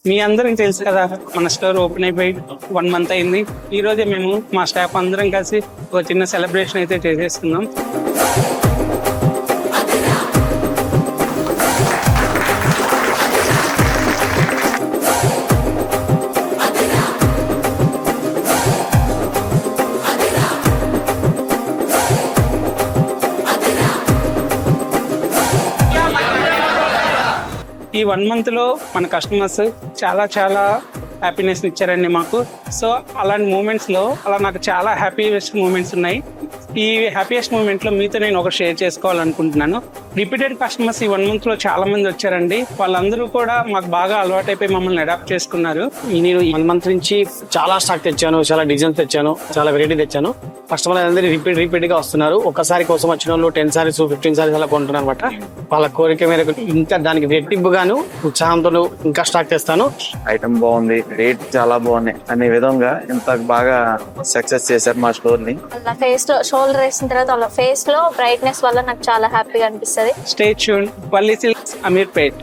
మీ అందరికి తెలుసు కదా, మన స్టోర్ ఓపెన్ అయిపోయి 1 month అయింది. ఈ రోజే మేము మా స్టాఫ్ అందరం కలిసి ఒక చిన్న సెలబ్రేషన్ అయితే చేసేస్తున్నాం. ఈ 1 month లో మన కస్టమర్స్ చాలా హ్యాపీనెస్ ఇచ్చారండి మాకు. సో అలాంటి మూమెంట్స్లో నాకు చాలా హ్యాపీయెస్ట్ మూమెంట్స్ ఉన్నాయి. ఈ హ్యాపీయెస్ట్ మూమెంట్లో మీతో నేను ఒకటి షేర్ చేసుకోవాలనుకుంటున్నాను. రిపీటెడ్ కస్టమర్స్ ఈ 1 month లో చాలా మంది వచ్చారండి. వాళ్ళందరూ కూడా మాకు బాగా అలవాటైపోయి మమ్మల్ని అడాప్ట్ చేసుకున్నారు. నేను 1 month నుంచి చాలా స్టాక్ తెచ్చాను, చాలా డిజైన్స్ తెచ్చాను, చాలా వెరైటీ తెచ్చాను. కస్టమర్ అందరూ రిపీట్ గా వస్తున్నారు. ఒక్కసారి కోసం వచ్చిన వాళ్ళు 10 sarees 15 sarees అలా కొంటున్నారు అనమాట. వాళ్ళ కోరిక మేరకు ఇంకా దానికి రెట్టింపుగాను ఉత్సాహంతో ఇంకా స్టాక్ తెస్తాను. ఐటమ్ బాగుంది, రేట్ చాలా బాగున్నాయి అనే విధంగా ఇంత బాగా సక్సెస్ చేశారు మా స్టోర్ ని. ఫేస్ లో షోల్డర్ వేసిన తర్వాత వాళ్ళ ఫేస్ లో బ్రైట్నెస్ వల్ల నాకు చాలా హ్యాపీగా అనిపిస్తుంది. Stay tune. పల్లి సిల్క్స్, అమీర్పేట్.